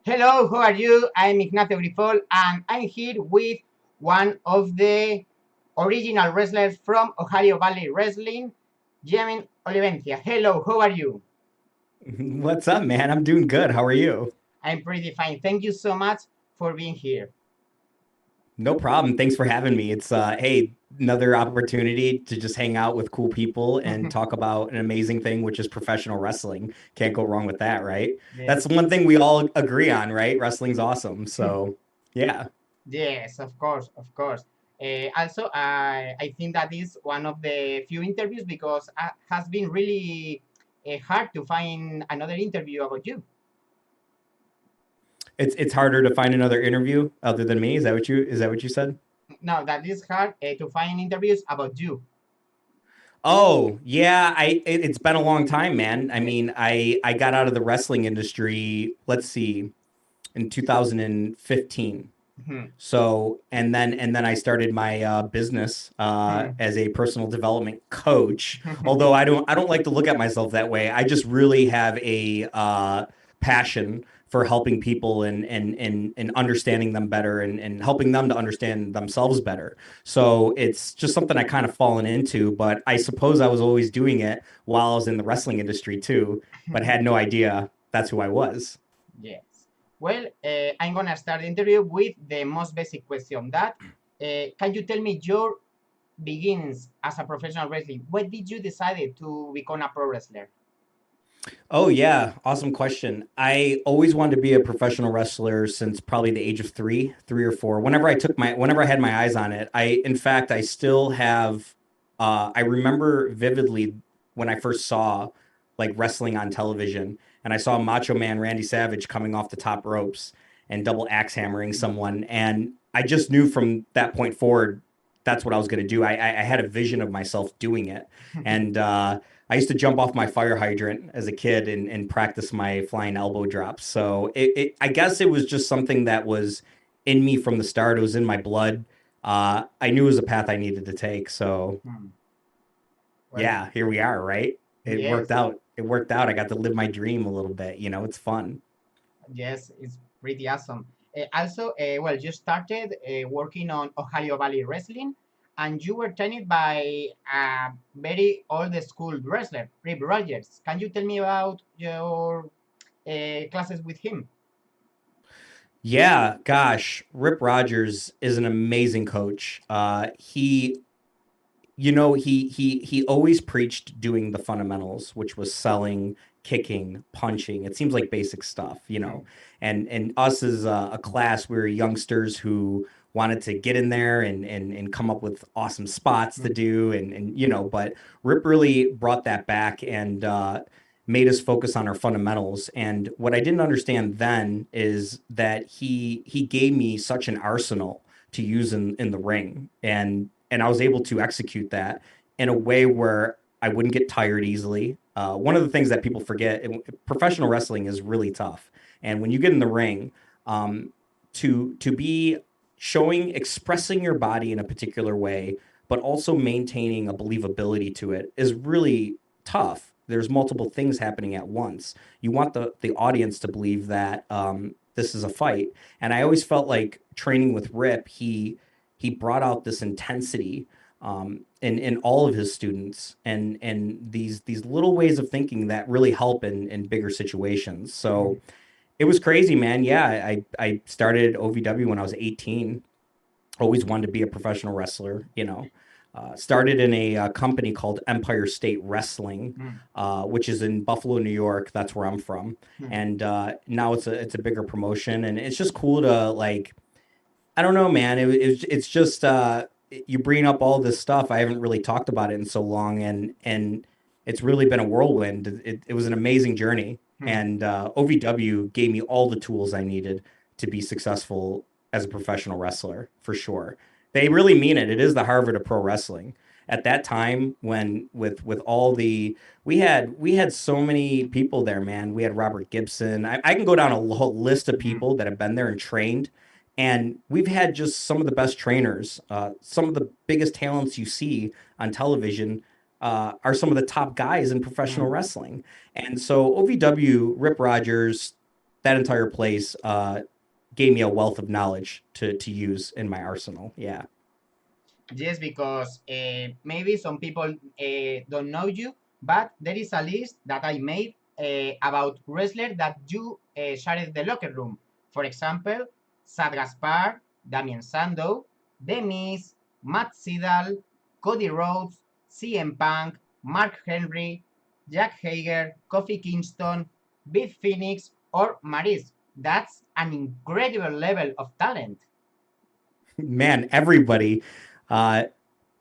Hello, how are you? I'm Ignacio Grifol, and I'm here with one of the original wrestlers from Ohio Valley Wrestling, Jamin Olivencia. Hello, how are you? What's up, man? I'm doing good. How are you? I'm pretty fine. Thank you so much for being here. No problem. Thanks for having me. It's hey, another opportunity to just hang out with cool people and talk about an amazing thing, which is professional wrestling. Can't go wrong with that, right? That's Yes. one thing we all agree on, right? Wrestling's awesome. So, yeah. Yes, of course, of course. Also, I think that is one of the few interviews because has been really hard to find another interview about you. It's harder to find another interview other than me. Is that what you said? No, that is hard to find interviews about you. Oh, yeah, it's been a long time, man. I mean, I got out of the wrestling industry, let's see, in 2015. Hmm. So and then I started my business Hmm. as a personal development coach. Although I don't like to look at myself that way. I just really have a passion for helping people and understanding them better and helping them to understand themselves better. So it's just something I kind of fallen into. But I suppose I was always doing it while I was in the wrestling industry too, but had no idea that's who I was. Yes. Well, I'm gonna start the interview with the most basic question. That can you tell me your beginnings as a professional wrestler? When did you decide to become a pro wrestler? Oh yeah, awesome question. I always wanted to be a professional wrestler since probably the age of three or four. Whenever I had my eyes on it, in fact, I still have. I remember vividly when I first saw like wrestling on television, and I saw Macho Man Randy Savage coming off the top ropes and double axe hammering someone, and I just knew from that point forward that's what I was going to do. I had a vision of myself doing it, and I used to jump off my fire hydrant as a kid and practice my flying elbow drops. So I guess it was just something that was in me from the start. It was in my blood. I knew it was a path I needed to take. So Hmm. Well, yeah, here we are, right? It worked yes, out. It worked out. I got to live my dream a little bit. It's fun. yes, it's pretty awesome. Also, well, you started working on Ohio Valley Wrestling, and you were trained by a very old school wrestler, Rip Rogers. Can you tell me about your classes with him? Yeah, gosh, Rip Rogers is an amazing coach. He always preached doing the fundamentals, which was selling, kicking, punching. It seems like basic stuff. Hmm. And us as a class, we were youngsters who wanted to get in there and come up with awesome spots to Hmm. do but Rip really brought that back and made us focus on our fundamentals. And what I didn't understand then is that he gave me such an arsenal to use in the ring, and I was able to execute that in a way where I wouldn't get tired easily. One of the things that people forget, professional wrestling is really tough, and when you get in the ring, um, to be expressing your body in a particular way, but also maintaining a believability to it is really tough. There's multiple things happening at once. You want the audience to believe that this is a fight, and I always felt like training with Rip, he brought out this intensity in all of his students, and these little ways of thinking that really help in bigger situations. Hmm. So it was crazy, man. Yeah, I started OVW when I was 18. Always wanted to be a professional wrestler. Started in a company called Empire State Wrestling, Hmm. which is in Buffalo, New York. That's where I'm from. Hmm. And now it's a bigger promotion, and it's just cool to like, I don't know, man. It's just you bring up all this stuff. I haven't really talked about it in so long, and it's really been a whirlwind. It was an amazing journey, Hmm. and OVW gave me all the tools I needed to be successful as a professional wrestler for sure. They really mean it. It is the Harvard of pro wrestling. At that time, when with all the we had so many people there, man. We had Robert Gibson. I can go down a whole list of Hmm. people that have been there and trained, and we've had just some of the best trainers, some of the biggest talents you see on television are some of the top guys in Hmm. professional wrestling. And so OVW, Rip Rogers, that entire place gave me a wealth of knowledge to use in my arsenal. Yeah. Yes, because maybe some people don't know you, but there is a list that I made about wrestlers that you shared the locker room. For example, Sad Gaspar, Damien Sandow, Demis, Matt Sydal, Cody Rhodes, CM Punk, Mark Henry, Jack Hager, Kofi Kingston, Beth Phoenix, or Maris. That's an incredible level of talent. Man, everybody. Uh,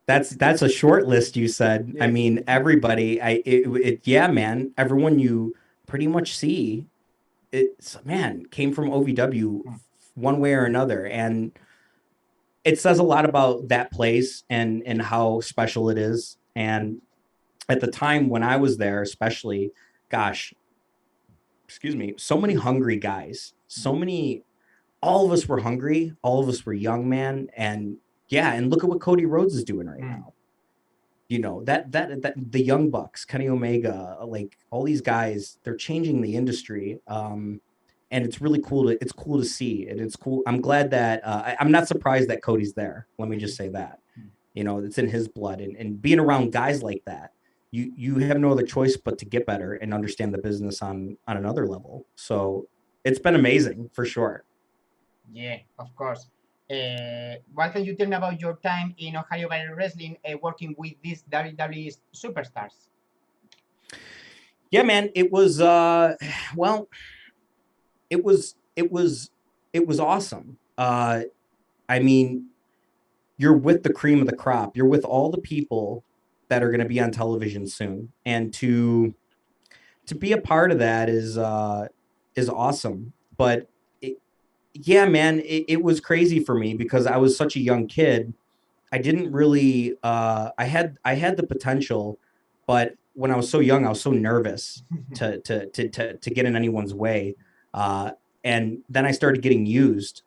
that's a short list you said. I Yes. mean, everybody. Yeah, man. Everyone you pretty much see, it's man came from OVW Hmm. one way or another, and it says a lot about that place and how special it is. And at the time when I was there, especially, gosh, excuse me, so many hungry guys, so many. All of us were hungry. All of us were young, man, and yeah. And look at what Cody Rhodes is doing right Hmm. now. You know that the young bucks, Kenny Omega, like all these guys, they're changing the industry. And it's really cool to see, and it's cool. I'm glad that I'm not surprised that Cody's there. Let me just say that. You know, it's in his blood, and being around guys like that, you have no other choice but to get better and understand the business on another level. So it's been amazing for sure. Yeah, of course. What can you tell me about your time in Ohio Valley Wrestling working with these WWE superstars? Yeah, man, it was well, it was awesome. I mean, you're with the cream of the crop. You're with all the people that are going to be on television soon, and to be a part of that is awesome. But it, yeah, man, it was crazy for me because I was such a young kid. I didn't really I had the potential, but when I was so young, I was so nervous to get in anyone's way. Uh, and then I started getting used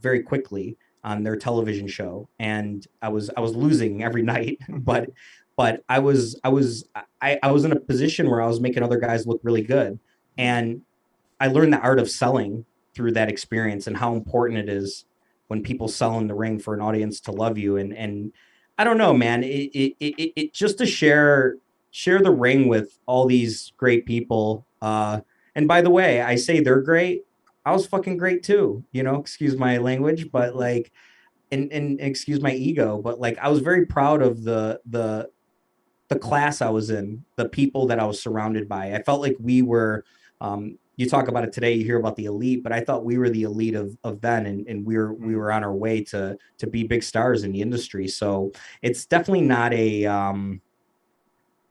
very quickly on their television show, and I was losing every night, but I was in a position where I was making other guys look really good, and I learned the art of selling through that experience and how important it is when people sell in the ring for an audience to love you. And I don't know, man, it just to share the ring with all these great people. And by the way, I say they're great. I was fucking great too, excuse my language, but like, and excuse my ego, but like, I was very proud of the class I was in, the people that I was surrounded by. I felt like we were, you talk about it today, you hear about the elite, but I thought we were the elite of then, and we were on our way to be big stars in the industry. So it's definitely not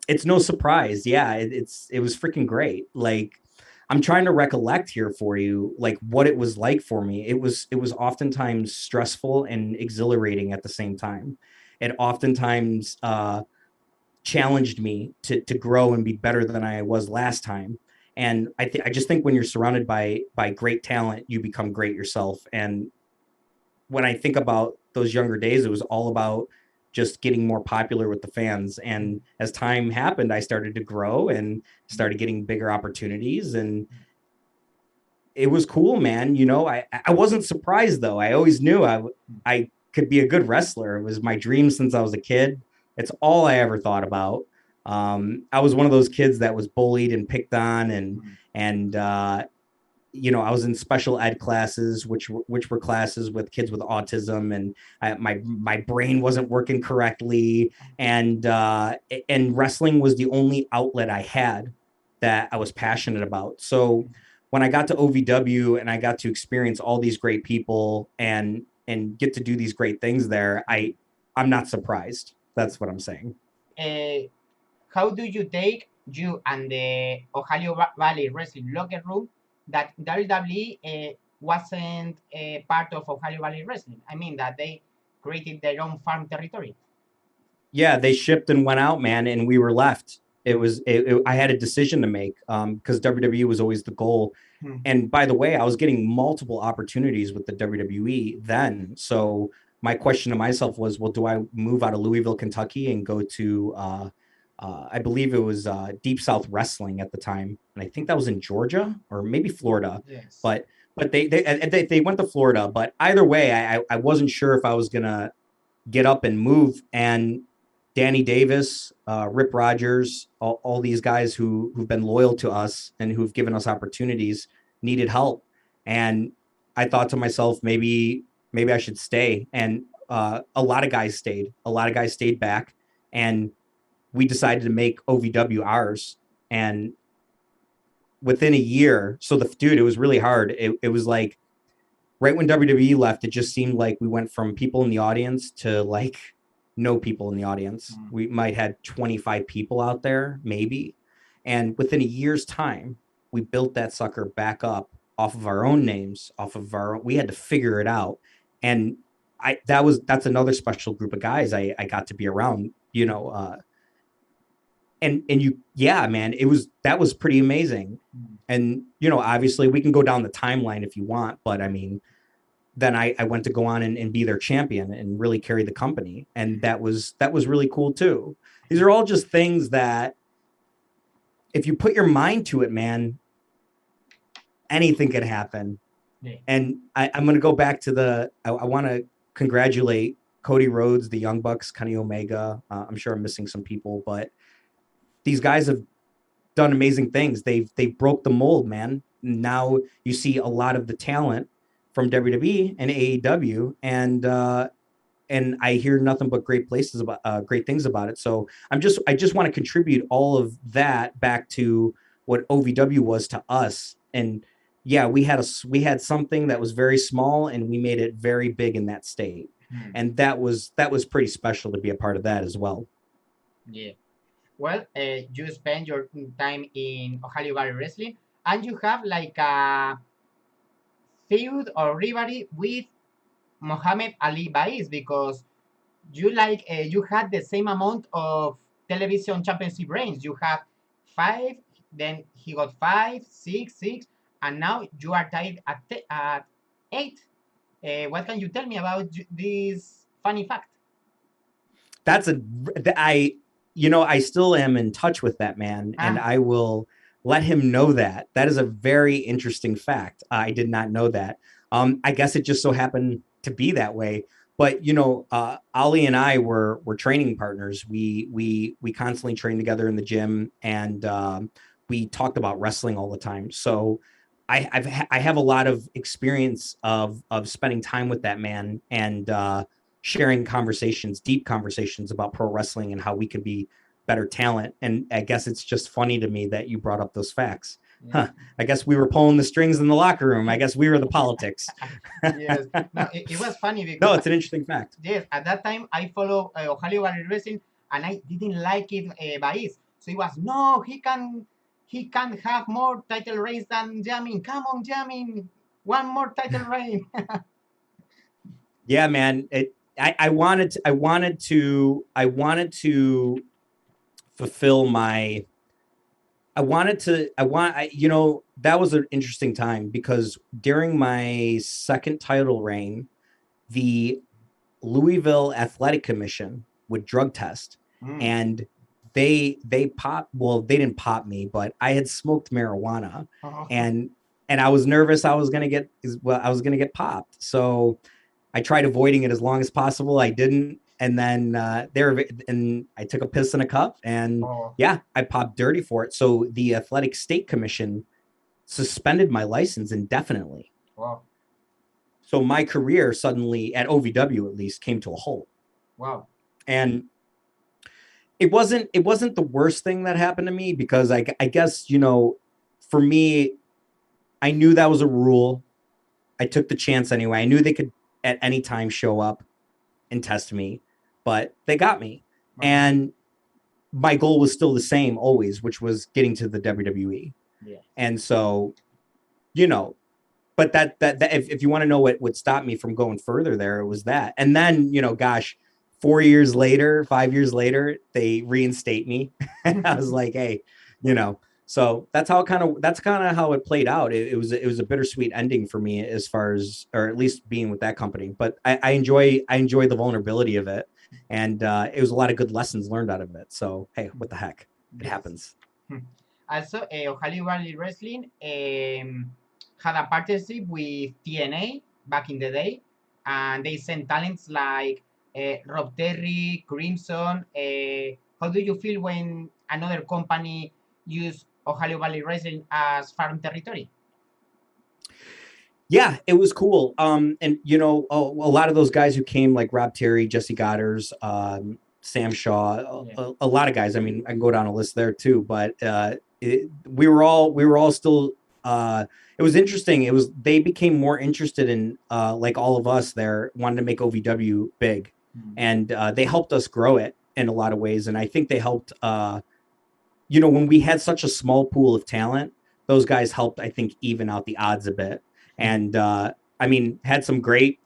it's no surprise. Yeah, it was freaking great. Like, I'm trying to recollect here for you, like what it was like for me. It was oftentimes stressful and exhilarating at the same time. It oftentimes challenged me to grow and be better than I was last time. And I just think when you're surrounded by great talent, you become great yourself. And when I think about those younger days, it was all about just getting more popular with the fans. And as time happened, I started to grow and started getting bigger opportunities. And it was cool, man. I wasn't surprised though. I always knew I could be a good wrestler. It was my dream since I was a kid. It's all I ever thought about. I was one of those kids that was bullied and picked on, and I was in special ed classes, which were classes with kids with autism, and my brain wasn't working correctly, and wrestling was the only outlet I had that I was passionate about. So when I got to OVW and I got to experience all these great people and get to do these great things there, I'm not surprised. That's what I'm saying. Uh, how do you take you and the Ohio Valley Wrestling locker room that WWE wasn't a part of Ohio Valley Wrestling? I mean that they created their own farm territory. Yeah, they shipped and went out, man, and we were left. I had a decision to make because WWE was always the goal. Hmm. And by the way, I was getting multiple opportunities with the WWE then. So my question to myself was, well, do I move out of Louisville, Kentucky, and go to I believe it was Deep South Wrestling at the time, and I think that was in Georgia or maybe Florida. Yes. But they went to Florida. But either way, I wasn't sure if I was gonna get up and move. And Danny Davis, Rip Rogers, all these guys who've been loyal to us and who've given us opportunities needed help. And I thought to myself, maybe I should stay. And a lot of guys stayed. A lot of guys stayed back, and we decided to make OVW ours. And within a year, so the dude, it was really hard. It was like right when WWE left, it just seemed like we went from people in the audience to like no people in the audience. Mm. We might had 25 people out there, maybe. And within a year's time, we built that sucker back up off of our own names, off of our own, we had to figure it out. And that's another special group of guys I got to be around, and you, yeah, man, that was pretty amazing. Mm. And obviously we can go down the timeline if you want, but I mean, then I went to go on and be their champion and really carry the company, and that was really cool too. These are all just things that if you put your mind to it, man, anything could happen. Yeah. And I'm going to go back to I want to congratulate Cody Rhodes, the Young Bucks, Kenny Omega. I'm sure I'm missing some people, but these guys have done amazing things. They've broke the mold, man. Now you see a lot of the talent from WWE and AEW, and I hear nothing but great things about it. So I just want to contribute all of that back to what OVW was to us. And yeah, we had something that was very small, and we made it very big in that state. Mm. And that was pretty special to be a part of that as well. Yeah. Well, you spend your time in Ohio Valley Wrestling, and you have like a feud or rivalry with Muhammad Ali Baiz, because you had the same amount of television championship reigns. You have five, then he got five, six, six, and now you are tied at eight. What can you tell me about this funny fact? That's I still am in touch with that man, and Ah, I will let him know that. That is a very interesting fact. I did not know that. I guess it just so happened to be that way. But Ali and I were training partners. We constantly trained together in the gym, and we talked about wrestling all the time. So I have a lot of experience of spending time with that man, and sharing conversations, deep conversations about pro wrestling and how we can be better talent. And I guess it's just funny to me that you brought up those facts. yeah. Huh. I guess we were pulling the strings in the locker room. I guess we were the politics. Yes. No, it was funny No, because it's an interesting fact. yes, at that time I follow Ohio Valley Wrestling, and I didn't like it Baiz. So it was no, he can have more title reigns than Jamin. Come on, Jamin, one more title reign. Yeah, man. I wanted to fulfill my that was an interesting time because during my second title reign, the Louisville Athletic Commission would drug test, Mm. and they pop well, they didn't pop me, but I had smoked marijuana, Oh. and I was nervous I was gonna get popped. So I tried avoiding it as long as possible. I didn't. And then I took a piss in a cup, and Oh. yeah, I popped dirty for it. So the Athletic State Commission suspended my license indefinitely. Wow. So my career suddenly at OVW at least came to a halt. Wow. And it wasn't the worst thing that happened to me, because I guess, for me, I knew that was a rule. I took the chance anyway. I knew they could at any time show up and test me, but they got me. Wow. And my goal was still the same always, which was getting to the WWE. Yeah. And so, but that if you want to know what stopped me from going further there, it was that. And then, gosh, 4 years later, 5 years later, they reinstate me. I was like, hey, so that's kind of how it played out. It was a bittersweet ending for me, as far as, or at least being with that company. But I enjoy the vulnerability of it. and it was a lot of good lessons learned out of it. So hey, what the heck, it Yes. happens. Also, Ohio Valley Wrestling had a partnership with TNA back in the day, and they sent talents like Rob Terry, Crimson. How do you feel when another company use Ohio Valley Wrestling as farm territory? Yeah, it was cool. And you know, a lot of those guys who came, like Rob Terry, Jesse Goddard, Sam Shaw, Yeah. a lot of guys. I mean, I can go down a list there too. But we were all still. It was interesting. It was they became more interested in like all of us there wanted to make OVW big, Mm. and they helped us grow it in a lot of ways. And I think they helped. You know, when we had such a small pool of talent, those guys helped, I think, even out the odds a bit. Mm. And I mean, had some great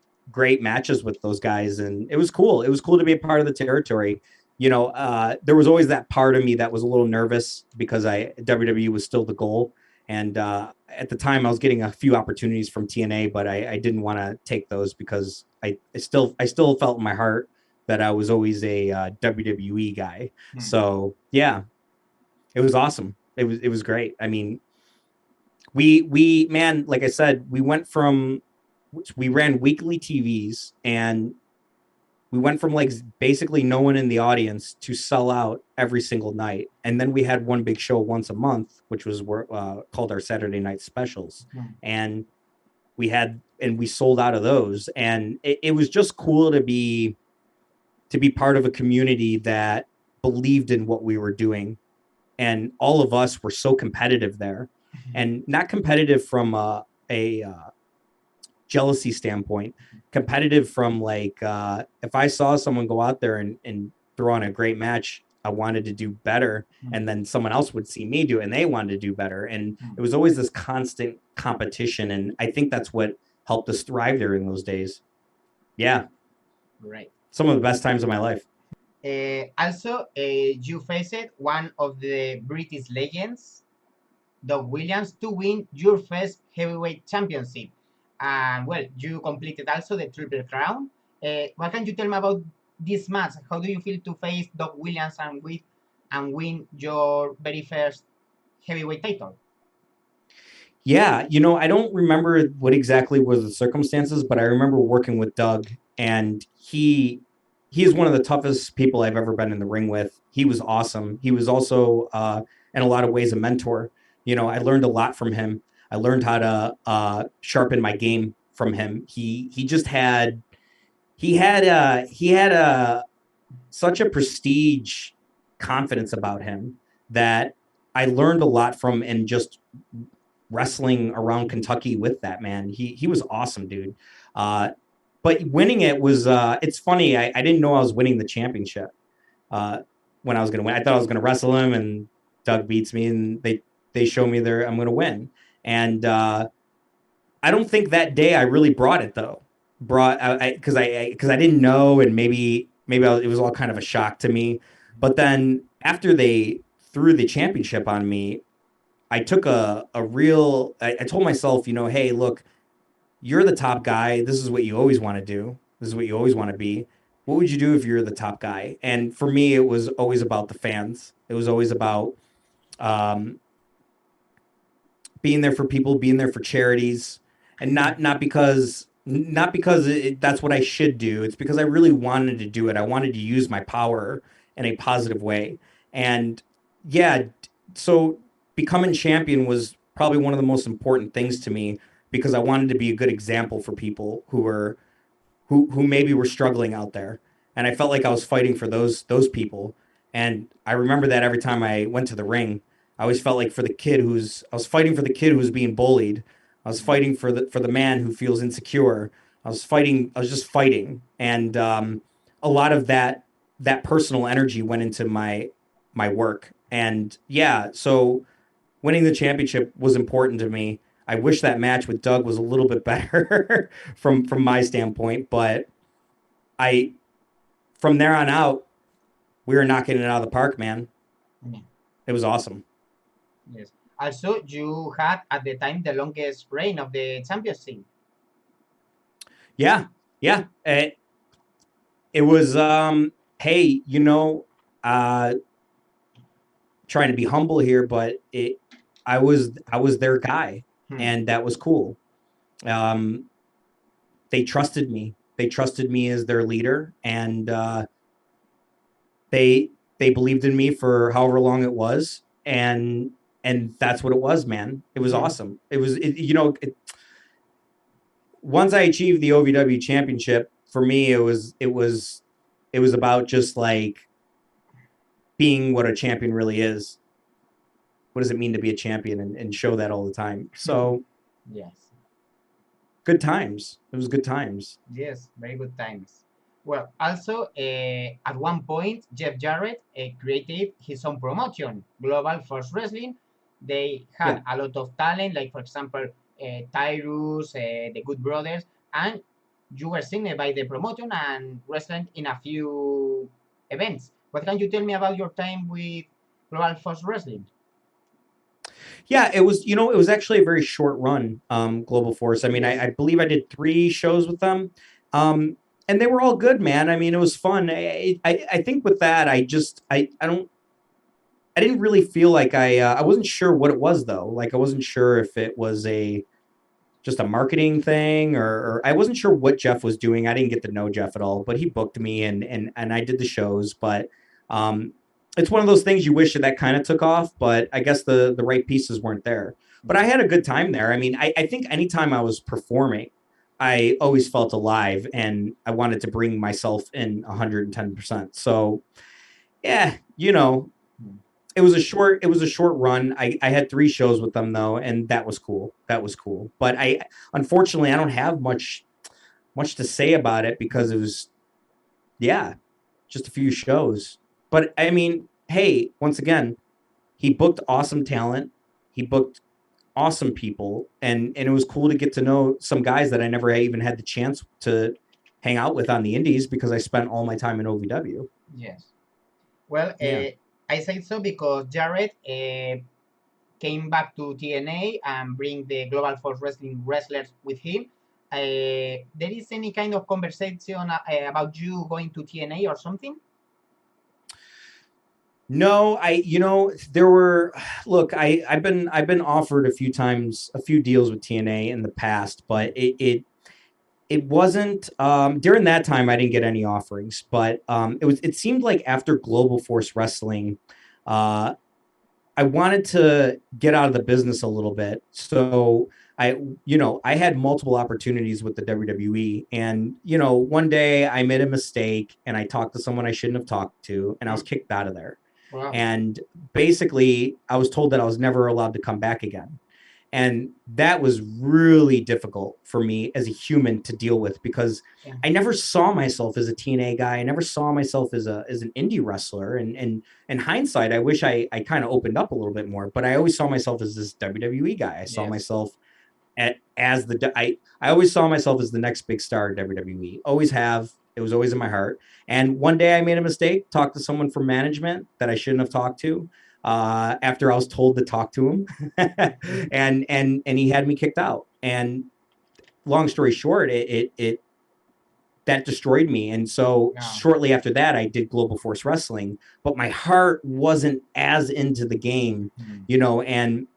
matches with those guys, and it was cool. It was cool to be a part of the territory. You know, there was always that part of me that was a little nervous because I WWE was still the goal, and at the time I was getting a few opportunities from TNA, but I didn't want to take those because I still felt in my heart that I was always a WWE guy. Mm. So yeah, it was awesome. It was great. I mean, man, like I said, we went from we ran weekly TVs and we went from like basically no one in the audience to sell out every single night. And then we had one big show once a month, which was called our Saturday night specials. Mm. And we sold out of those. And it was just cool to be part of a community that believed in what we were doing, and all of us were so competitive there, and not competitive from a jealousy standpoint, competitive from like if I saw someone go out there and throw on a great match, I wanted to do better, Mm. and then someone else would see me do it and they wanted to do better, and Mm. it was always this constant competition, and I think that's what helped us thrive there in those days. Yeah, Right. some of the best times of my life. Also, you faced one of the British legends, Doug Williams, to win your first heavyweight championship. And well, you completed also the Triple Crown. What can you tell me about this match? How do you feel to face Doug Williams and win your very first heavyweight title? Yeah, you know, I don't remember what exactly was the circumstances, but I remember working with Doug, and he is one of the toughest people I've ever been in the ring with. He was awesome. He was also in a lot of ways a mentor. You know, I learned a lot from him. I learned how to sharpen my game from him. He just had he had a such a prestige confidence about him that I learned a lot from, and just wrestling around Kentucky with that man. He was awesome, dude. But winning it was it's funny. I didn't know I was winning the championship uh, when I was going to win. I thought I was going to wrestle him, and Doug beats me, and they show me there I'm going to win. And I don't think that day I really brought it though. Brought because I didn't know, and it was all kind of a shock to me. But then after they threw the championship on me, I took a real. I told myself, you know, hey, look, you're the top guy. This is what you always want to do. This is what you always want to be. What would you do if you're the top guy? And for me, it was always about the fans. It was always about um, being there for people, being there for charities, and not because that's what I should do. It's because I really wanted to do it. I wanted to use my power in a positive way. And yeah, so becoming champion was probably one of the most important things to me because I wanted to be a good example for people who maybe were struggling out there. And I felt like I was fighting for those people. And I remember that every time I went to the ring, I always felt like I was fighting for the kid who was being bullied. I was fighting for the man who feels insecure. I was just fighting. And a lot of that personal energy went into my work. And yeah, so winning the championship was important to me. I wish that match with Doug was a little bit better from my standpoint, but I from there on out, we were knocking it out of the park, man. Yeah. It was awesome. Yes. Also, you had at the time the longest reign of the championship. Yeah, yeah. It was. hey, uh, trying to be humble here, but I was their guy, Hmm. and that was cool. Um, they trusted me. They trusted me as their leader, and they they believed in me for however long it was, and that's what it was, man. It was Hmm. awesome. It was, once I achieved the OVW championship, for me, it was about just like being what a champion really is. What does it mean to be a champion, and show that all the time. Hmm. So Yes. good times. It was good times. Yes, very good times. Well, also, at one point, Jeff Jarrett created his own promotion, Global Force Wrestling. They Yeah. had a lot of talent, like, for example, Tyrus, the Good Brothers, and you were signed by the promotion and wrestled in a few events. What can you tell me about your time with Global Force Wrestling? Yeah, it was actually a very short run, Global Force. I mean, I, Yes. I believe I did 3 shows with them. Um, and they were all good, man. I mean, it was fun. I think with that, I didn't really feel like I wasn't sure what it was though. Like I wasn't sure if it was a just a marketing thing, or I wasn't sure what Jeff was doing. I didn't get to know Jeff at all, but he booked me, and I did the shows. But um, it's one of those things you wish that kind of took off, but I guess the right pieces weren't there. But I Yes. had a good time there. I mean, I think anytime I was performing, I always felt alive, and I wanted to bring myself in 110%. So yeah, Hmm. it was a short run. I had 3 shows with them though, and that was cool. That was cool. But unfortunately I don't have much to say about it because it was, yeah, just a few shows. But I mean, hey, once again, he booked awesome talent. He booked awesome people, and it was cool to get to know some guys that I never even had the chance to hang out with on the indies because I spent all my time in OVW. Yes. Well, Yeah. I say so because Jarrett came back to TNA and bring the Global Force Wrestling wrestlers with him. There is any kind of conversation about you going to TNA or something? No, there were, look, I've been offered a few times, a few deals with TNA in the past, but it wasn't, during that time I didn't get any offerings, but it seemed like after Global Force Wrestling, uh I wanted to get out of the business a little bit. So I had multiple opportunities with the WWE, and one day I made a mistake and I talked to someone I shouldn't have talked to, and I Hmm. was kicked out of there. Wow. And basically I was told that I was never allowed to come back again. And that was really difficult for me as a human to deal with because Yeah. I never saw myself as a TNA guy. I never saw myself as an indie wrestler. And in hindsight, I wish I kind of opened up a little bit more, but I always saw myself as this WWE guy. I saw Yes. myself as I always saw myself as the next big star at WWE. Always have. It was always in my heart. And one day I made a mistake, talked to someone from management that I shouldn't have talked to. After I was told to talk to him, and he had me kicked out. And long story short, it that destroyed me. And so Yeah. shortly after that, I did Global Force Wrestling, but my heart wasn't as into the game, Hmm. and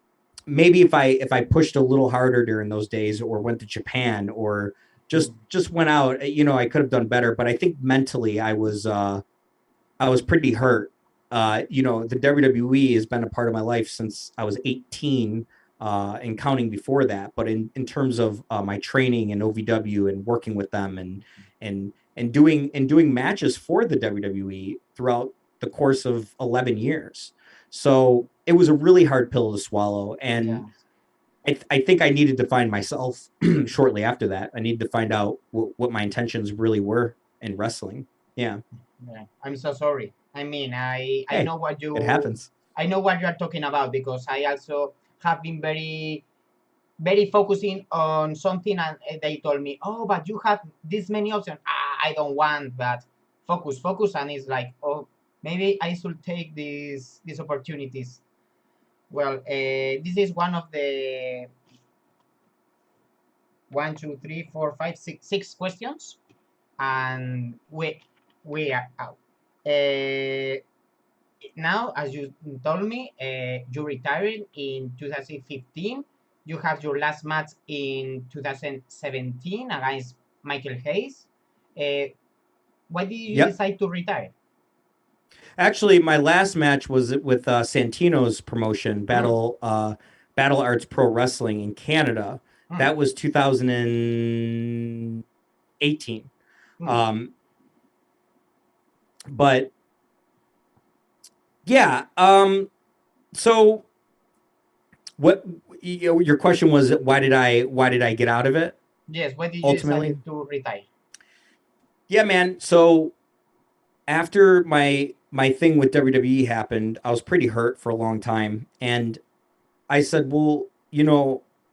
maybe if I pushed a little harder during those days, or went to Japan, or Hmm. just went out, I could have done better. But I think mentally I was pretty hurt. The WWE has been a part of my life since I was 18, and counting before that. But in terms of my training in OVW and working with them, and doing matches for the WWE throughout the course of 11 years. So it was a really hard pill to swallow. And Yeah. I think I needed to find myself shortly after that. I needed to find out what my intentions really were in wrestling. Yeah. Yeah. I'm so sorry. I mean, I Hey, know what it you happens. I know what you are talking about because I also have been very focusing on something, and they told me, oh, but you have this many options. I don't want that. Focus, and it's like, oh, maybe I should take these opportunities. Well, this is one of the one, two, three, four, five, six questions, and we are out. Uh, Now, as you told me, you retired in 2015. You have your last match in 2017 against Michael Hayes. Uh, why did you Yep. decide to retire? Actually, my last match was with Santino's promotion, Mm, Battle Arts Pro Wrestling in Canada. mm, That was 2018. mm. Um, but yeah, so what your question was? Why did I get out of it Yes, why did you ultimately? decide to retire? Yeah, man. So after my thing with WWE happened, I was pretty hurt for a long time, and I said, well,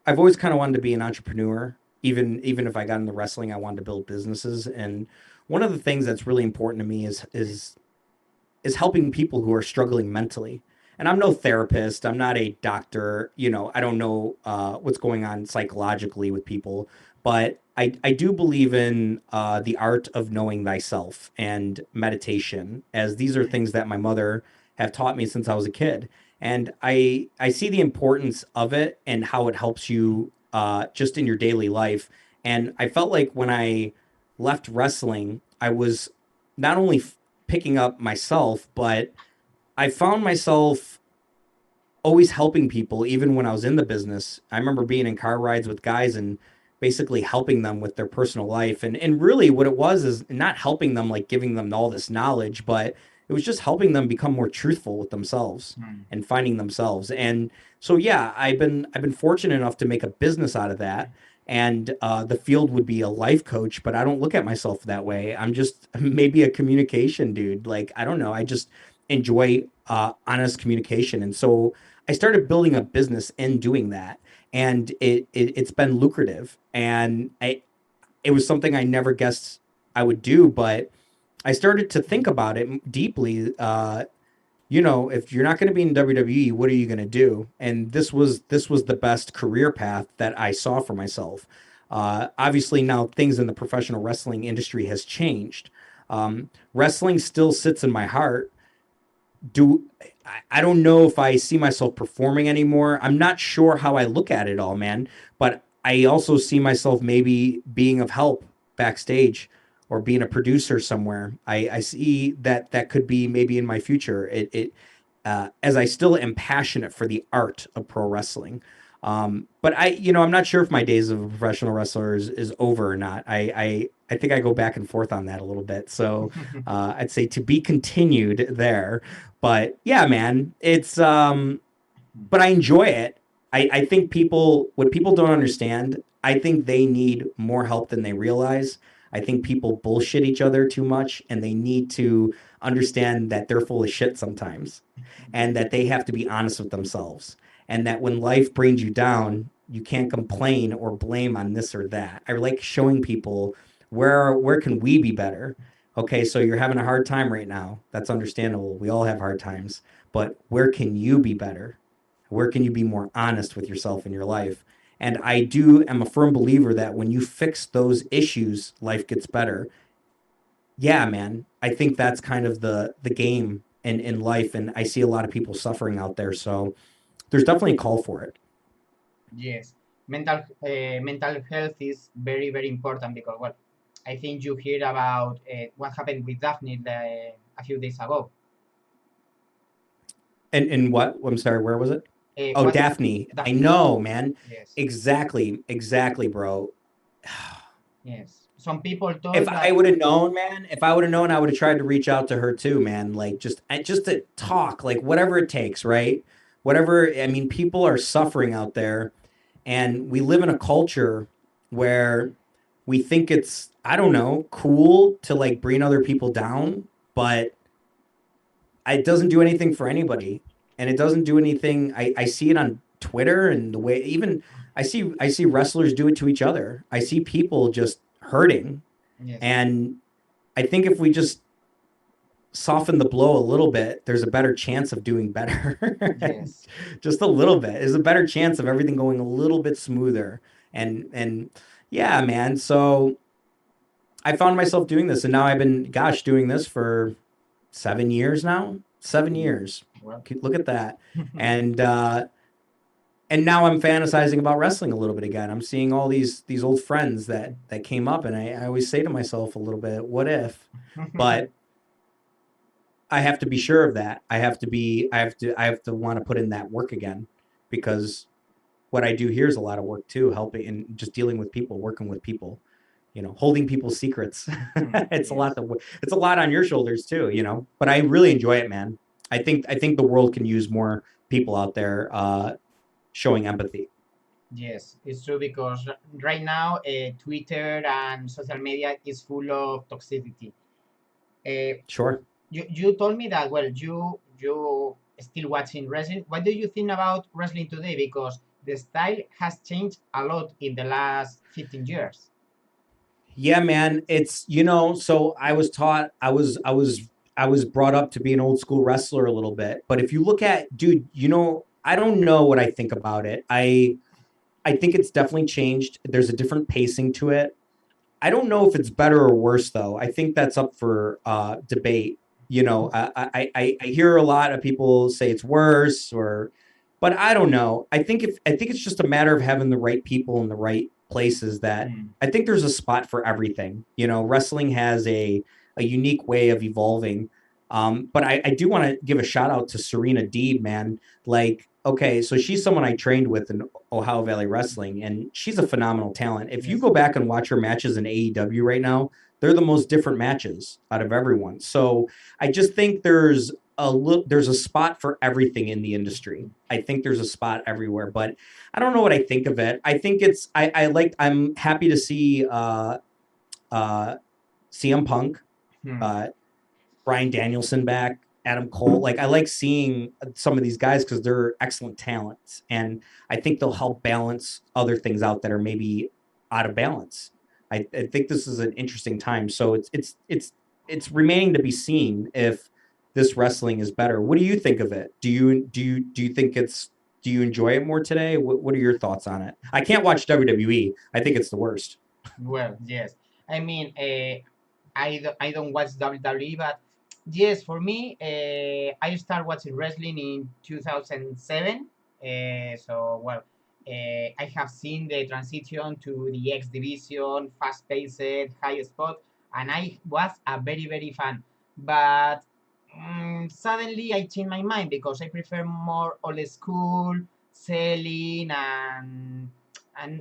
I've always kind of wanted to be an entrepreneur. Even if I got into wrestling, I wanted to build businesses. And one of the things that's really important to me is helping people who are struggling mentally. And I'm no therapist. I'm not a doctor. I don't know what's going on psychologically with people, but I do believe in the art of knowing thyself and meditation, as these are things that my mother have taught me since I was a kid. And I see the importance of it and how it helps you just in your daily life. And I felt like when I left wrestling, I was not only picking up myself, but I found myself always helping people, even when I was in the business. I remember being in car rides with guys and basically helping them with their personal life. And really, what it was is not helping them like giving them all this knowledge, but it was just helping them become more truthful with themselves Mm. and finding themselves. And so, yeah, I've been fortunate enough to make a business out of that. And the field would be a life coach, but I don't look at myself that way. I'm just maybe a communication dude. Like, I don't know. I just enjoy honest communication. And so I started building a business in doing that, and it's been lucrative. And it was something I never guessed I would do, but I started to think about it deeply. If you're not going to be in WWE, what are you going to do? And this was the best career path that I saw for myself. Obviously, now things in the professional wrestling industry has changed. Wrestling still sits in my heart. do I don't know if I see myself performing anymore. I'm not sure how I look at it all, man. But I also see myself maybe being of help backstage or being a producer somewhere. I see that could be maybe in my future. As I still am passionate for the art of pro wrestling. But I'm not sure if my days of a professional wrestler is over or not. I think I go back and forth on that a little bit. So I'd say to be continued there. But yeah, man, but I enjoy it. I think what people don't understand, I think they need more help than they realize. I think people bullshit each other too much, and they need to understand that they're full of shit sometimes, and that they have to be honest with themselves. And that when life brings you down, you can't complain or blame on this or that. I like showing people where can we be better. Okay, so you're having a hard time right now. That's understandable. We all have hard times. But where can you be better? Where can you be more honest with yourself in your life? And I do am a firm believer that when you fix those issues, life gets better. Yeah, man. I think that's kind of the game in life, and I see a lot of people suffering out there. So there's definitely a call for it. Yes, mental health is very very important because well, I think you hear about what happened with Daphne a few days ago. And what? I'm sorry, where was it? Oh, What Daphne. I Daphne? know, man. Yes, Exactly, bro. yes. Some people If thought I that would have known, man, if I would have known, I would have tried to reach out to her too, man. Like just to talk, like whatever it takes, right? Whatever. I mean, people are suffering out there, and we live in a culture where we think it's, I don't know, cool to like bring other people down, but it doesn't do anything for anybody, and it doesn't do anything. I see it on Twitter, and the way even I see wrestlers do it to each other. I see people just hurting, yes, and I think if we just soften the blow a little bit, there's a better chance of doing better. yes, Just a little bit. There's a better chance of everything going a little bit smoother. And yeah, man. So I found myself doing this, and now I've been, gosh, doing this for. 7 years now. 7 years. Well, Look at that. And and now I'm fantasizing about wrestling a little bit again. I'm seeing all these old friends that came up, and I always say to myself a little bit, what if? But I have to be sure of that. I have to want to put in that work again, because what I do here is a lot of work too, helping and just dealing with people, working with people, holding people's secrets. It's a lot yes. it's a lot on your shoulders too. But I really enjoy it, man. I think the world can use more people out there showing empathy. Yes, it's true because right now Twitter and social media is full of toxicity. Uh, Sure. you told me that well you still watching wrestling. What do you think about wrestling today? Because the style has changed a lot in the last 15 years. Yeah, man. It's so I was taught I was brought up to be an old school wrestler a little bit. But if you look at dude, I don't know what I think about it. I think it's definitely changed. There's a different pacing to it. I don't know if it's better or worse though. I think that's up for debate. I hear a lot of people say it's worse, but I don't know. I think it's just a matter of having the right people in the right places. That Hmm. I think there's a spot for everything. Wrestling has a unique way of evolving. But I do want to give a shout out to Serena Deeb, man. Like, okay, so she's someone I trained with in Ohio Valley Wrestling, and she's a phenomenal talent. If you Yes. go back and watch her matches in AEW right now, they're the most different matches out of everyone. So I just think there's a spot for everything in the industry. I think there's a spot everywhere, but I don't know what I think of it. I think I'm happy to see uh CM Punk, Hmm. uh Brian Danielson back, Adam Cole. Like, I like seeing some of these guys because they're excellent talents, and I think they'll help balance other things out that are maybe out of balance. I think this is an interesting time. So it's remaining to be seen if this wrestling is better. What do you think of it? Do you think it's do you enjoy it more today? What are your thoughts on it? I can't watch WWE. I think it's the worst. Well, yes. I mean, I don't watch WWE, but yes, for me, I started watching wrestling in 2007. So, well, I have seen the transition to the X Division, fast paced, high spot, and I was a very, very fan. But suddenly I changed my mind because I prefer more old school selling and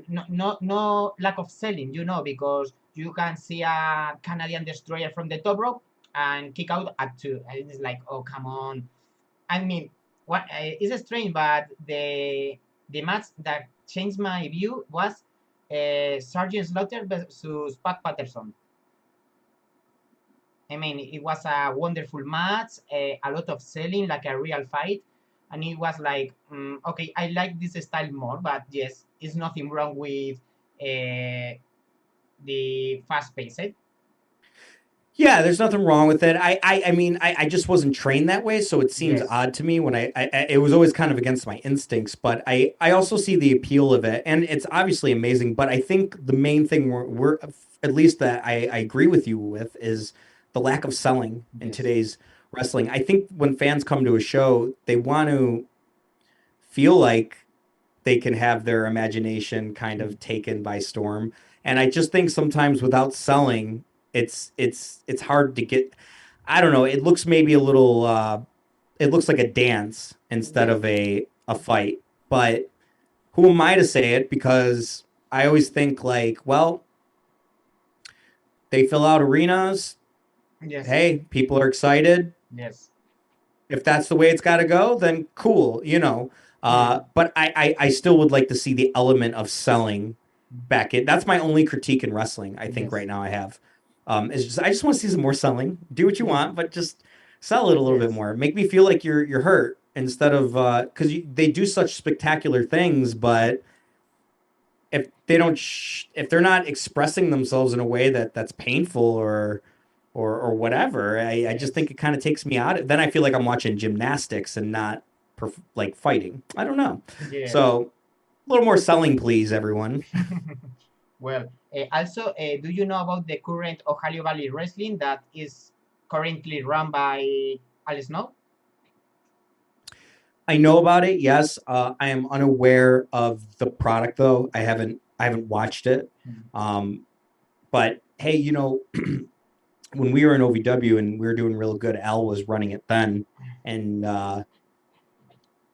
no lack of selling, because you can see a Canadian destroyer from the top rope and kick out at two. And it's like, oh, come on. I mean, what it's strange, but the match that changed my view was Sergeant Slaughter versus Pat Patterson. I mean, it was a wonderful match, a lot of selling, like a real fight. And it was like, okay, I like this style more, but yes, it's nothing wrong with the fast paced. Yeah, there's nothing wrong with it. I mean, I just wasn't trained that way, so it seems Yes, odd to me when it was always kind of against my instincts. But I also see the appeal of it, and it's obviously amazing. But I think the main thing we're at least that I agree with you with is the lack of selling in yes, today's wrestling. I think when fans come to a show, they want to feel like they can have their imagination kind hmm, of taken by storm. And I just think sometimes without selling, it's hard to get. I don't know. It looks maybe a little. It looks like a dance instead yes, of a fight. But who am I to say it? Because I always think like, well, they fill out arenas. yes, Hey, people are excited. yes. If that's the way it's got to go, then cool. Hmm. But I still would like to see the element of selling back in. That's my only critique in wrestling. I think Yes, right now I have is just I just want to see some more selling. Do what you want, but just sell it a little bit yes, more. Make me feel like you're hurt instead of because they do such spectacular things, but if they're not expressing themselves in a way that's painful or whatever, I just yes, think it kind of takes me out. Then I feel like I'm watching gymnastics and not like fighting. I don't know. yes. So a little more selling, please, everyone. Well, also, do you know about the current Ohio Valley Wrestling that is? currently run by Alice Snow? I know about it. Yes, I am unaware of the product though. I haven't watched it. Mm. Um, but hey, when we were in OVW and we were doing real good, Al was running it then, and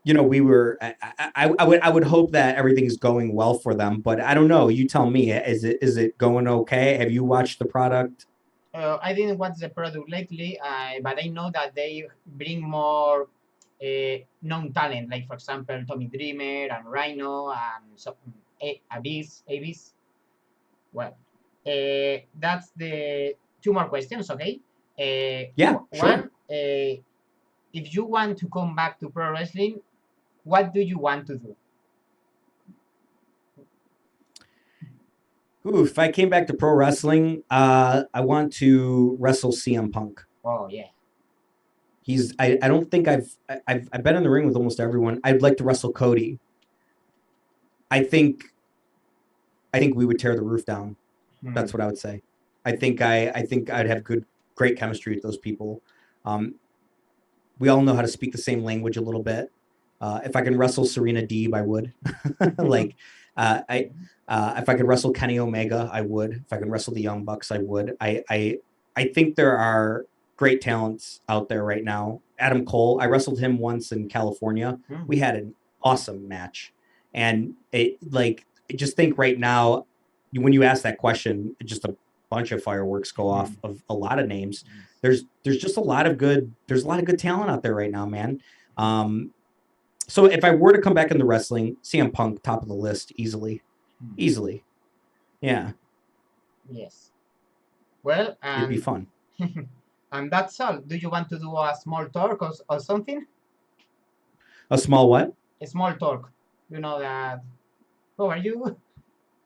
we were. I would hope that everything's going well for them, but I don't know. You tell me. Is it going okay? Have you watched the product? I didn't watch the product lately, but I know that they bring more known talent, like for example Tommy Dreamer and Rhino and so, Abyss. Well, that's the two more questions. Okay, Yeah, one. sure. If you want to come back to pro wrestling, what do you want to do? Ooh, if I came back to pro wrestling, I want to wrestle CM Punk. Oh yeah. I don't think I've been in the ring with almost everyone. I'd like to wrestle Cody. I think I think we would tear the roof down. Hmm. That's what I would say. I think I'd have great chemistry with those people. Um, we all know how to speak the same language a little bit. If I can wrestle Serena Deeb, I would. like, I if I could wrestle Kenny Omega, I would. If I can wrestle the Young Bucks, I would. I think there are great talents out there right now. Adam Cole, I wrestled him once in California. Hmm. We had an awesome match, and just think right now, when you ask that question, just a bunch of fireworks go Hmm. off of a lot of names. Yes. There's just a lot of good talent out there right now, man. Um, so if I were to come back into wrestling, CM Punk top of the list easily, Hmm. easily. Yeah, Yes. Well, it'd be fun. and that's all. Do you want to do a small talk or something? A small what? A small talk. You know that. Who are you?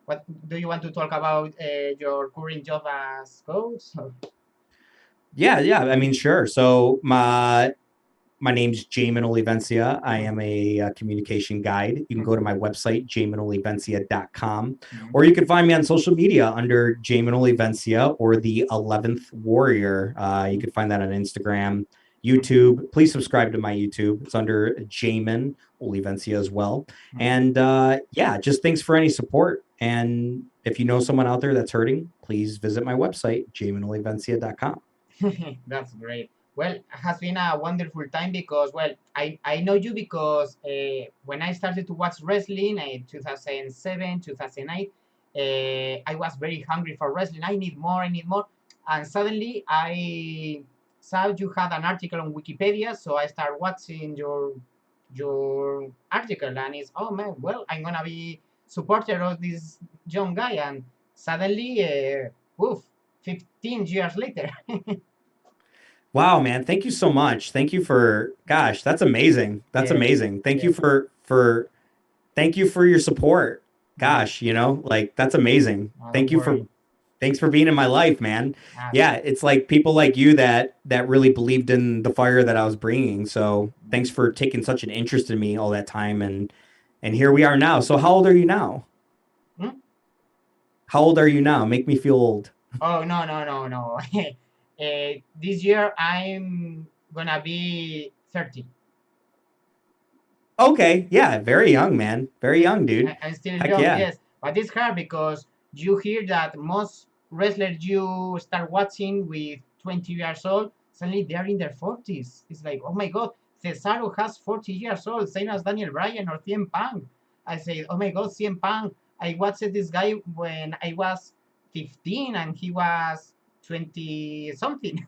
What do you want to talk about? Your current job as coach? Yeah, yeah. I mean, sure. So my name's Jamin Olivencia. I am a communication guide. You can go to my website, jaminolivencia.com, or you can find me on social media under Jamin Olivencia or the 11th Warrior. You can find that on Instagram, YouTube. Please subscribe to my YouTube. It's under Jamin Olivencia as well. And yeah, just thanks for any support. And if you know someone out there that's hurting, please visit my website, jaminolivencia.com. That's great. Well, it has been a wonderful time because, well, I know you because when I started to watch wrestling in 2007, 2008, I was very hungry for wrestling. I need more, I need more. And suddenly I saw you had an article on Wikipedia, so I started watching your article and it's, oh man, well, I'm gonna be supporter of this young guy. And suddenly, woof, 15 years later. Wow, man. Thank you so much. Thank you for gosh, that's amazing. That's Yeah, amazing. Thank yeah. you thank you for your support. Mm. Gosh, like that's amazing. Don't worry. Thanks for being in my life, man. Ah, Yeah, it's like people like you that really believed in the fire that I was bringing. So, thanks for taking such an interest in me all that time and here we are now. So, how old are you now? hmm? How old are you now? Make me feel old. Oh, no, no, no, no. This year I'm gonna be 30. Okay, yeah, very young, man. Very Yeah, young, dude. I'm still Heck young, yeah. yes. But it's hard because you hear that most wrestlers you start watching with 20 years old, suddenly they are in their 40s. It's like, oh my God, Cesaro has 40 years old, same as Daniel Bryan or CM Punk. I say, oh my God, CM Punk. I watched this guy when I was 15 and he was 20 something.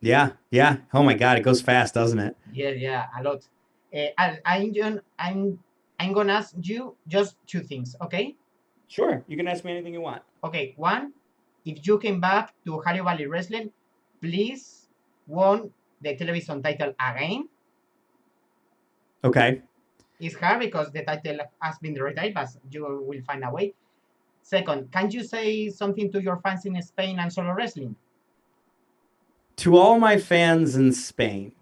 Yeah, yeah. Oh my God, it goes fast, doesn't it? Yeah, yeah, a lot. I'm gonna ask you just two things, okay? Sure, you can ask me anything you want. Okay, one, if you came back to Ohio Valley Wrestling, please won the television title again. Okay. It's hard because the title has been retired, but you will find a way. Second, can you say something to your fans in Spain and solo wrestling? To all my fans in Spain,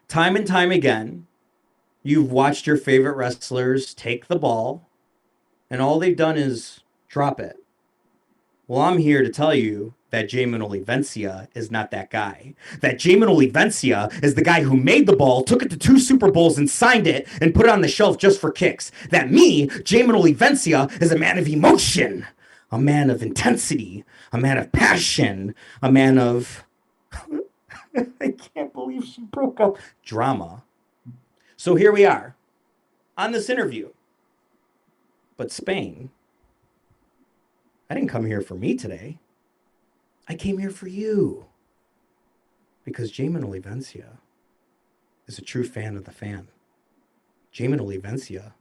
time and time again, you've watched your favorite wrestlers take the ball, and all they've done is drop it. Well, I'm here to tell you that Jamin Olivencia is not that guy. That Jamin Olivencia is the guy who made the ball, took it to 2 Super Bowls and signed it and put it on the shelf just for kicks. That me, Jamin Olivencia, is a man of emotion, a man of intensity, a man of passion, a man of I can't believe she broke up drama. So here we are on this interview. But Spain, I didn't come here for me today. I came here for you. Because Jamin Olivencia is a true fan of the fan. Jamin Olivencia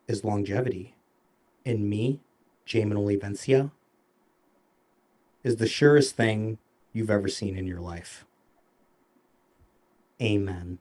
is longevity. And me, Jamin Olivencia, is the surest thing you've ever seen in your life. Amen.